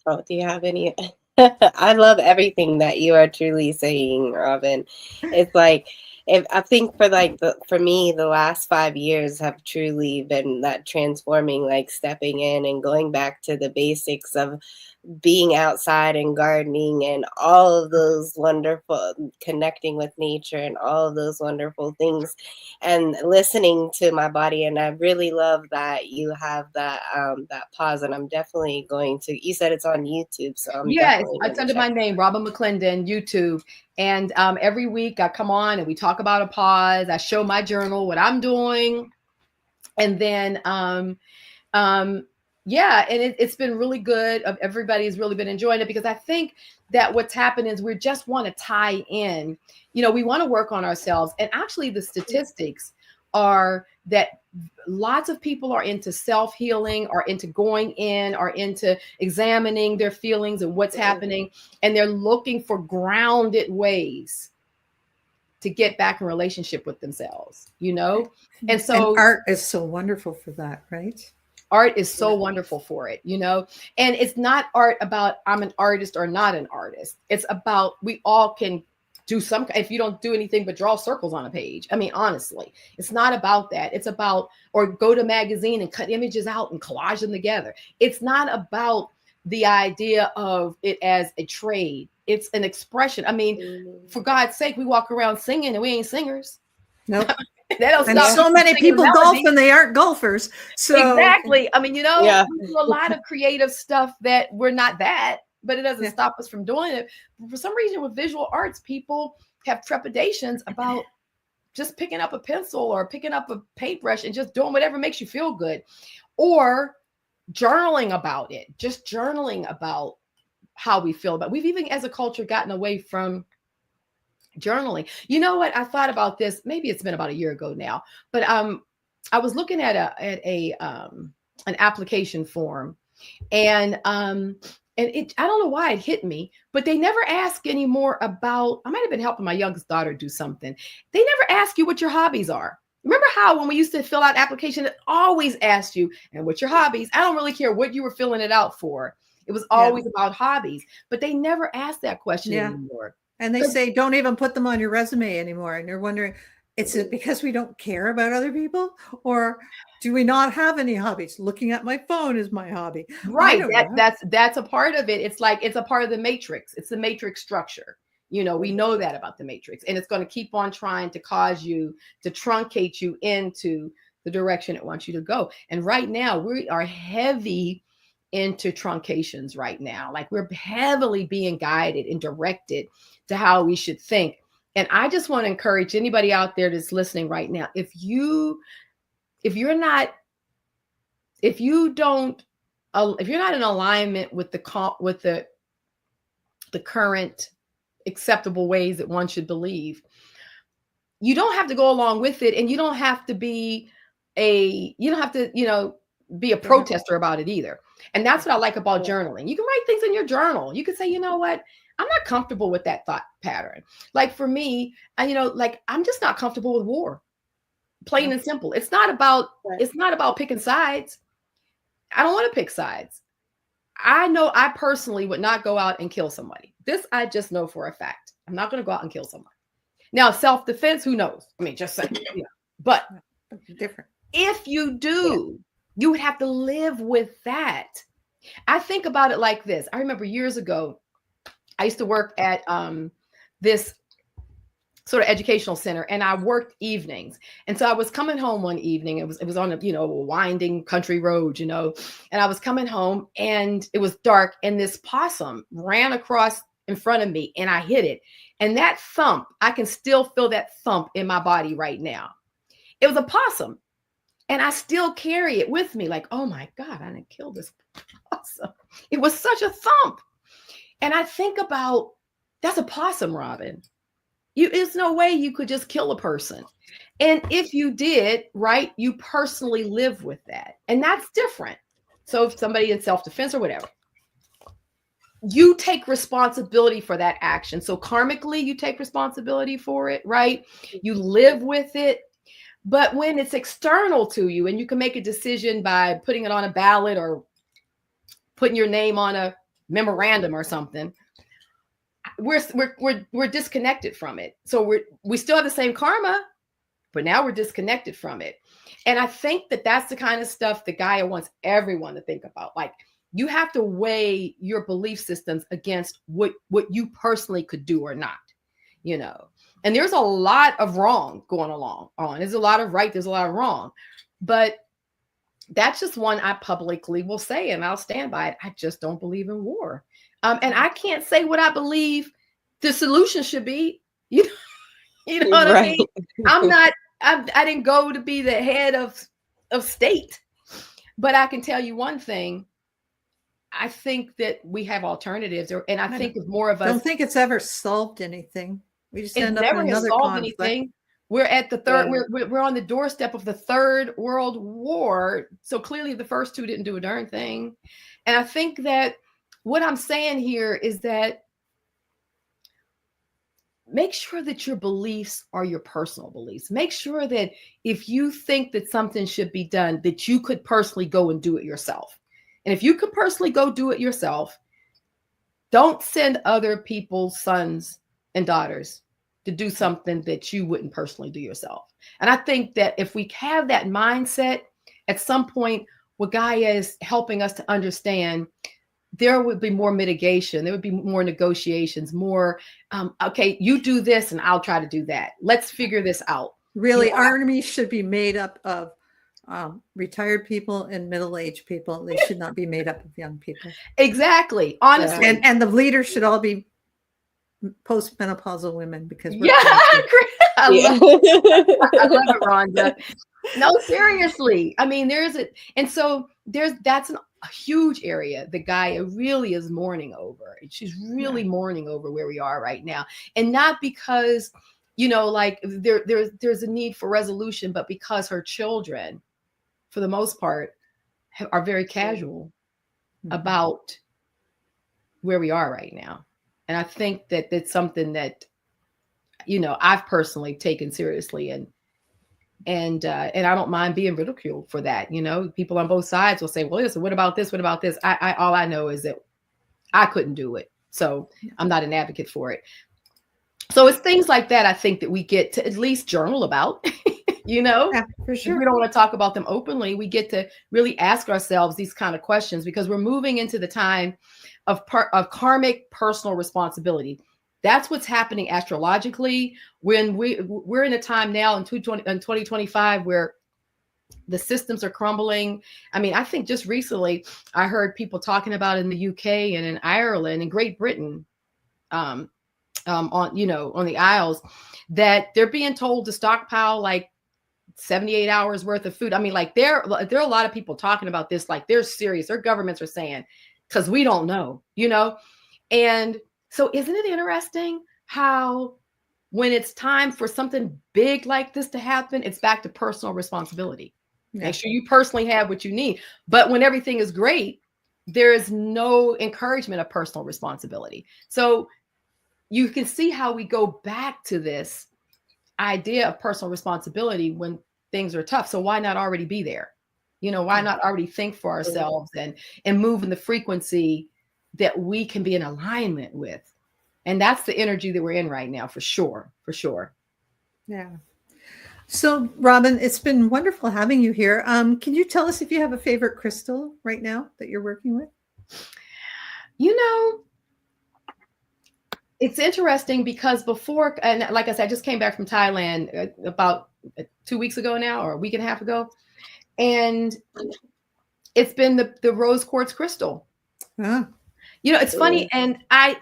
Oh, do you have any? I love everything that you are truly saying, Robyn. It's like, I think for me, the last 5 years have truly been that transforming, like stepping in and going back to the basics of being outside and gardening and all of those wonderful, connecting with nature and all of those wonderful things and listening to my body. And I really love that you have that pause, and I'm definitely going to, you said it's on YouTube. So it's under my name, Robyn McClendon, YouTube. And every week I come on and we talk about a pause. I show my journal, what I'm doing. And then, it's been really good. Everybody's really been enjoying it, because I think that what's happened is we just want to tie in, we want to work on ourselves. And actually the statistics are that lots of people are into self-healing, are into going in, are into examining their feelings and what's happening. And they're looking for grounded ways to get back in relationship with themselves, And so art is so wonderful for that, right? Art is so wonderful for it, and it's not art about I'm an artist or not an artist. It's about we all can do some, if you don't do anything but draw circles on a page. I mean, honestly, it's not about that. It's about, or go to a magazine and cut images out and collage them together. It's not about the idea of it as a trade. It's an expression. I mean, for God's sake, we walk around singing and we ain't singers. Nope. And so many people golf and they aren't golfers. So exactly. I mean, we do a lot of creative stuff that we're not that, but it doesn't stop us from doing it. For some reason, with visual arts, people have trepidations about just picking up a pencil or picking up a paintbrush and just doing whatever makes you feel good. Or journaling about it, just journaling about how we feel about. We've even as a culture gotten away from journaling. You know what? I thought about this. Maybe it's been about a year ago now, but I was looking at an application form, and it, I don't know why it hit me, but they never ask anymore about. I might have been helping my youngest daughter do something. They never ask you what your hobbies are. Remember how when we used to fill out application, it always asked you, and what's your hobbies? I don't really care what you were filling it out for. It was always about hobbies, but they never ask that question anymore. And they say, don't even put them on your resume anymore. And you're wondering, is it because we don't care about other people? Or do we not have any hobbies? Looking at my phone is my hobby. Right. That's a part of it. It's like, it's a part of the matrix. It's the matrix structure. You know, we know that about the matrix, and it's going to keep on trying to cause you to truncate you into the direction it wants you to go. And right now we are heavy into truncations right now. Like we're heavily being guided and directed to how we should think. And I just want to encourage anybody out there that's listening right now, if you're not in alignment with the current acceptable ways that one should believe, you don't have to go along with it, and you don't have to be a protester about it either. And that's what I like about journaling. You can write things in your journal. You can say, you know what, I'm not comfortable with that thought pattern. Like for me, I'm just not comfortable with war. Plain and simple. It's not about picking sides. I don't want to pick sides. I know I personally would not go out and kill somebody. This I just know for a fact. I'm not going to go out and kill somebody. Now, self-defense, who knows? I mean, just saying. But different. If you do, you would have to live with that. I think about it like this. I remember years ago, I used to work at this sort of educational center, and I worked evenings. And so I was coming home one evening. It was on a winding country road, and I was coming home, and it was dark, and this possum ran across in front of me, and I hit it. And that thump, I can still feel that thump in my body right now. It was a possum, and I still carry it with me, like, oh my God, I didn't kill this possum. It was such a thump. And I think about, that's a possum, Robyn. There's no way you could just kill a person. And if you did, right, you personally live with that. And that's different. So if somebody in self-defense or whatever, you take responsibility for that action. So karmically, you take responsibility for it, right? You live with it. But when it's external to you, and you can make a decision by putting it on a ballot or putting your name on a memorandum or something, we're disconnected from it. So we still have the same karma, but now we're disconnected from it. And I think that that's the kind of stuff that Gaia wants everyone to think about. Like, you have to weigh your belief systems against what you personally could do or not, And there's a lot of wrong going on. There's a lot of right, there's a lot of wrong. But that's just one I publicly will say, and I'll stand by it. I just don't believe in war. And I can't say what I believe the solution should be. You know what I mean? I didn't go to be the head of state. But I can tell you one thing. I think that we have alternatives, and I think if more of us. I don't think it's ever solved anything. We just end up in another conflict. Anything. We're at the third. Yeah. We're on the doorstep of the Third World War. So clearly, the first two didn't do a darn thing. And I think that what I'm saying here is that make sure that your beliefs are your personal beliefs. Make sure that if you think that something should be done, that you could personally go and do it yourself. And if you could personally go do it yourself, don't send other people's sons and daughters to do something that you wouldn't personally do yourself. And I think that if we have that mindset, at some point, what Gaia is helping us to understand, there would be more mitigation. There would be more negotiations, more, okay, you do this and I'll try to do that. Let's figure this out. Really, armies should be made up of retired people and middle-aged people. They should not be made up of young people. Exactly. Honestly. And the leaders should all be postmenopausal women, because we're I love it, Rhonda. No, seriously. I mean, and so that's a huge area that Gaia really is mourning over. She's really mourning over where we are right now. And not because, like there's a need for resolution, but because her children, for the most part, are very casual about where we are right now. And I think that that's something that, I've personally taken seriously, and I don't mind being ridiculed for that. People on both sides will say, well, listen, what about this? What about this? All I know is that I couldn't do it. So I'm not an advocate for it. So it's things like that, I think, that we get to at least journal about, Yeah, for sure. If we don't want to talk about them openly, we get to really ask ourselves these kind of questions, because we're moving into the time of karmic personal responsibility. That's what's happening astrologically. When we're in a time now in 2025 where the systems are crumbling. I mean, I think just recently I heard people talking about in the UK and in Ireland and Great Britain, on the Isles, that they're being told to stockpile like 78 hours worth of food. I mean, like there are a lot of people talking about this, like they're serious. Their governments are saying, because we don't know, and so isn't it interesting how when it's time for something big like this to happen, it's back to personal responsibility. Yeah. Make sure you personally have what you need. But when everything is great, there is no encouragement of personal responsibility. So you can see how we go back to this idea of personal responsibility when things are tough. So why not already be there? Why not already think for ourselves and move in the frequency that we can be in alignment with? And that's the energy that we're in right now, for sure. For sure. Yeah. So, Robyn, it's been wonderful having you here. Can you tell us if you have a favorite crystal right now that you're working with? It's interesting because before, and like I said, I just came back from Thailand about 2 weeks ago now, or a week and a half ago. And it's been the rose quartz crystal. It's funny. And I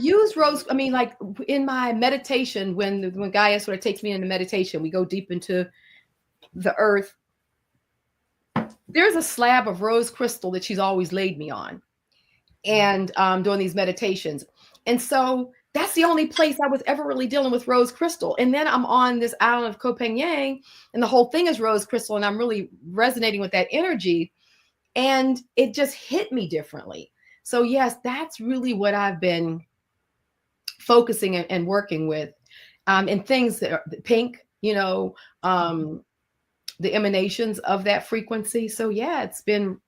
use rose. I mean, like in my meditation, when Gaia sort of takes me into meditation, we go deep into the earth. There's a slab of rose crystal that she's always laid me on, and doing these meditations. And so that's the only place I was ever really dealing with rose crystal. And then I'm on this island of Koh Phangan, and the whole thing is rose crystal, and I'm really resonating with that energy. And it just hit me differently. So yes, that's really what I've been focusing and working with, and things that are pink, the emanations of that frequency. So yeah, it's been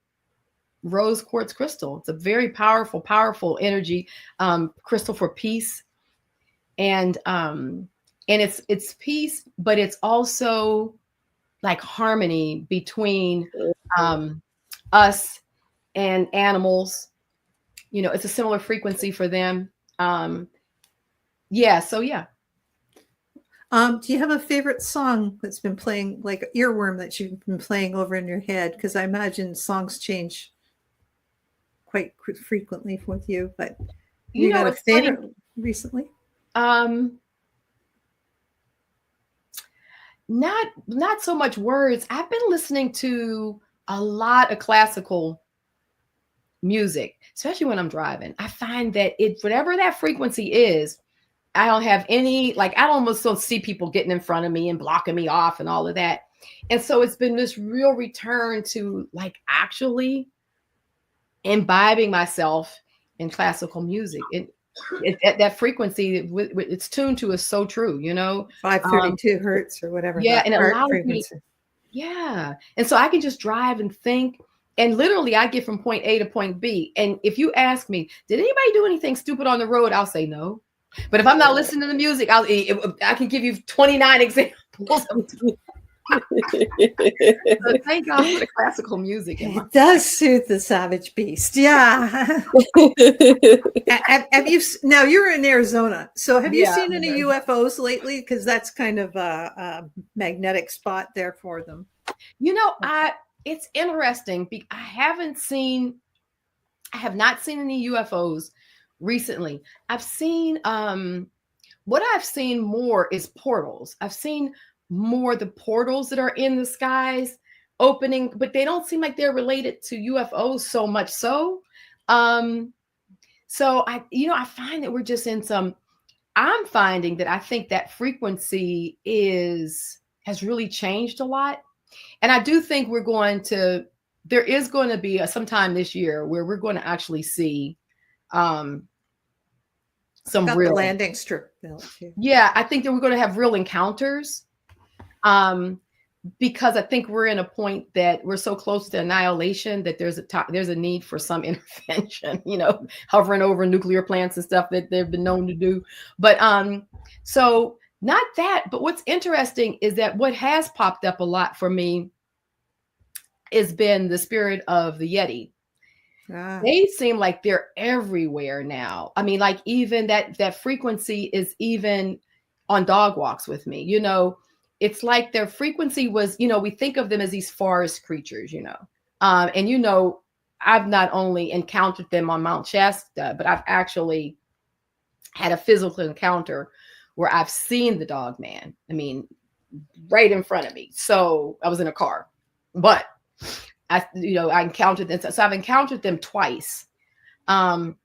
rose quartz crystal. It's a very powerful energy, crystal for peace. And it's peace, but it's also like harmony between us and animals. It's a similar frequency for them. So yeah. Do you have a favorite song that's been playing, like earworm that you've been playing over in your head? Because I imagine songs change quite frequently with you, but you got a favorite recently? Not so much words. I've been listening to a lot of classical music, especially when I'm driving. I find that whatever that frequency is, I don't have any, I almost don't see people getting in front of me and blocking me off and all of that. And so it's been this real return to actually imbibing myself in classical music. That frequency it's tuned to is so true, 532 hertz or whatever. Yeah. And yeah. And so I can just drive and think, and literally I get from point A to point B. And if you ask me, did anybody do anything stupid on the road? I'll say no. But if I'm not listening to the music, I can give you 29 examples. So thank God for the classical music. It does soothe the savage beast. Yeah. Have you, now you're in Arizona, so have you seen any UFOs lately? Because that's kind of a magnetic spot there for them. It's interesting. I have not seen any UFOs recently. I've seen, what I've seen more is portals. I've seen more the portals that are in the skies opening, but they don't seem like they're related to UFOs so much. So I find that we're just in some, I'm finding that I think that frequency has really changed a lot. And I do think there is going to be sometime this year where we're going to actually see some real the landing strip built. Yeah, I think that we're going to have real encounters. Because I think we're in a point that we're so close to annihilation that there's a need for some intervention, hovering over nuclear plants and stuff that they've been known to do. But so not that, but what's interesting is that what has popped up a lot for me has been the spirit of the Yeti. They seem like they're everywhere now. I mean, like even that frequency is even on dog walks with me, It's like their frequency was, we think of them as these forest creatures, and I've not only encountered them on Mount Shasta, but I've actually had a physical encounter where I've seen the dog man. I mean, right in front of me. So I was in a car, but I encountered them. So I've encountered them twice. And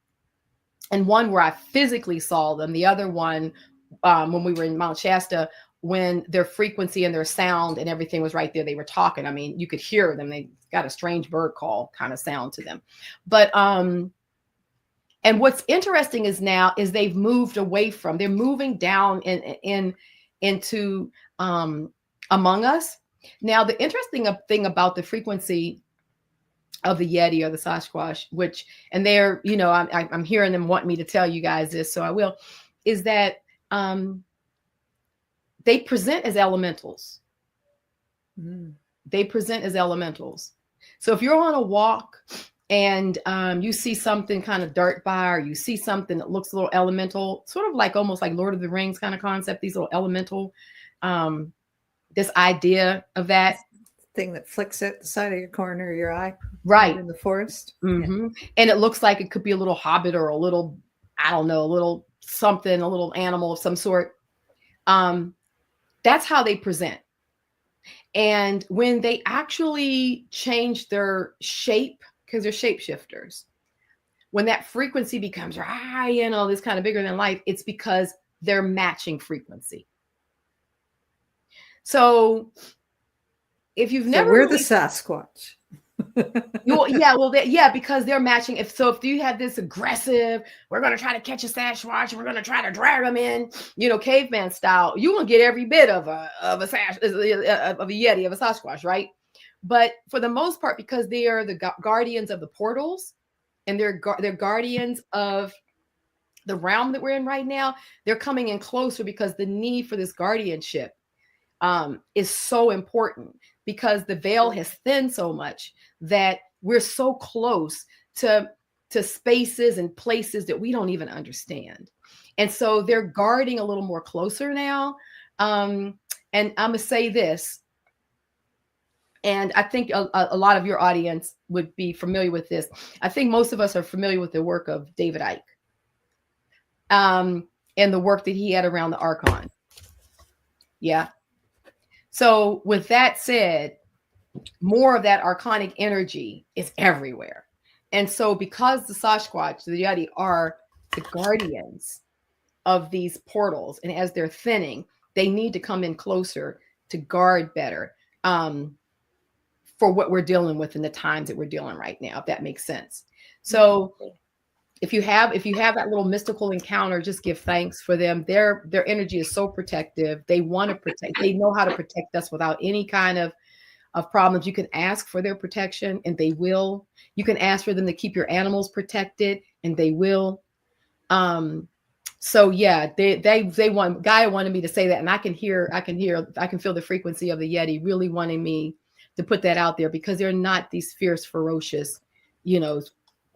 one where I physically saw them, the other one, when we were in Mount Shasta, when their frequency and their sound and everything was right there, they were talking. I mean, you could hear them. They got a strange bird call kind of sound to them. But, and what's interesting is they've moved away from, they're moving down into among us. Now, the interesting thing about the frequency of the Yeti or the Sasquatch, and they're, I'm hearing them want me to tell you guys this, so I will, is that, they present as elementals. They present as elementals. So if you're on a walk and you see something kind of dart by, or you see something that looks a little elemental, sort of like almost like Lord of the Rings kind of concept, these little elemental, this idea of that thing that flicks at the side of your corner of your eye, right in the forest. Mm-hmm. Yeah. And it looks like it could be a little hobbit or a little, I don't know, a little something, a little animal of some sort. That's how they present. And when they actually change their shape, because they're shapeshifters, when that frequency becomes, this kind of bigger than life, it's because they're matching frequency. So if you've never, we're the Sasquatch. Because they're matching. If you have this aggressive, we're going to try to catch a Sasquatch, we're going to try to drag them in, caveman style, you will get every bit of a Yeti, of a Sasquatch, right? But for the most part, because they are the guardians of the portals, and they're guardians of the realm that we're in right now, they're coming in closer because the need for this guardianship is so important, because the veil has thinned so much that we're so close to spaces and places that we don't even understand. And so they're guarding a little more closer now. And I'm going to say this, and I think a lot of your audience would be familiar with this. I think most of us are familiar with the work of David Icke, and the work that he had around the Archon. Yeah. So with that said, more of that archonic energy is everywhere. And so because the Sasquatch, the Yeti, are the guardians of these portals, and as they're thinning, they need to come in closer to guard better for what we're dealing with in the times that we're dealing right now, if that makes sense. So if you have that little mystical encounter, just give thanks for them. Their energy is so protective. They want to protect. They know how to protect us without any kind of problems. You can ask for their protection, and they will. You can ask for them to keep your animals protected, and they will. So yeah, they want. Gaia wanted me to say that, and I can feel the frequency of the Yeti really wanting me to put that out there, because they're not these fierce, ferocious,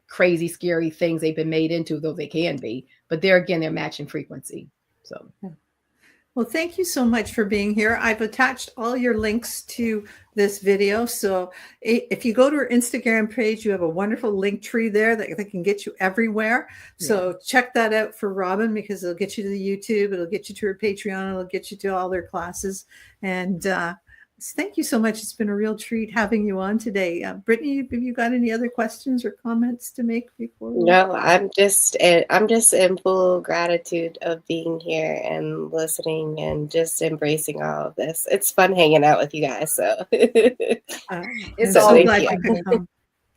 crazy, scary things they've been made into, though they can be. But they're matching frequency. So. Well, thank you so much for being here. I've attached all your links to this video. So if you go to her Instagram page, you have a wonderful link tree there that can get you everywhere. So check that out for Robyn, because it'll get you to the YouTube, it'll get you to her Patreon, it'll get you to all their classes. And Thank you so much. It's been a real treat having you on today. Brittany, have you got any other questions or comments to make before? No, I'm just in full gratitude of being here and listening and just embracing all of this. It's fun hanging out with you guys. So It's so always glad you. you could come.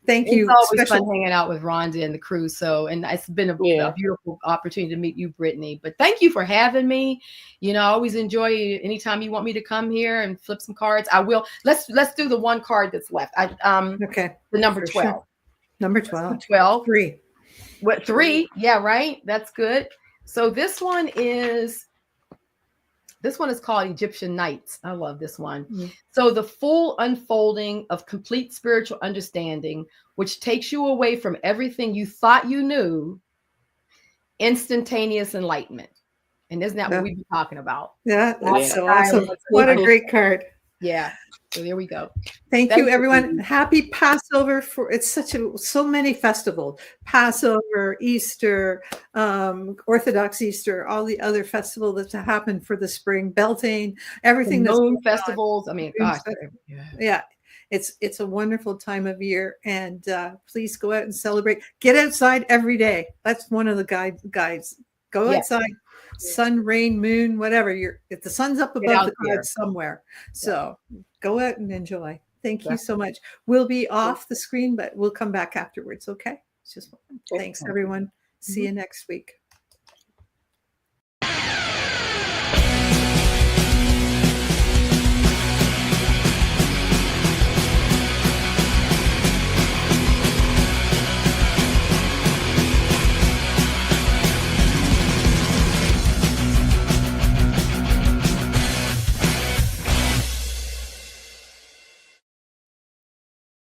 Thank It's you. always fun hanging out with Rhonda and the crew. So, and it's been a beautiful opportunity to meet you, Brittany. But thank you for having me. You know, I always enjoy you. Anytime you want me to come here and flip some cards, I will. Let's do the one card that's left. Okay. The number 12. Sure. Number 12. 12. 3. What 3? Yeah, right. That's good. So this one is called Egyptian Nights. I love this one. Mm-hmm. So the full unfolding of complete spiritual understanding, which takes you away from everything you thought you knew, instantaneous enlightenment. And isn't that what we've been talking about? Yeah, that's so awesome. What a great card. Yeah. So there we go. Thank you, everyone. Happy Passover. It's so many festivals: Passover, Easter, Orthodox Easter, all the other festivals that happen for the spring, Beltane, everything. The moon festivals. I mean, gosh, yeah. It's a wonderful time of year, and please go out and celebrate. Get outside every day. That's one of the guides. Go outside. Sun, rain, moon, whatever. If the sun's up above the clouds somewhere, so go out and enjoy. Thank you so much. We'll be off the screen, but we'll come back afterwards. Okay. It's just thanks, everyone. See you next week.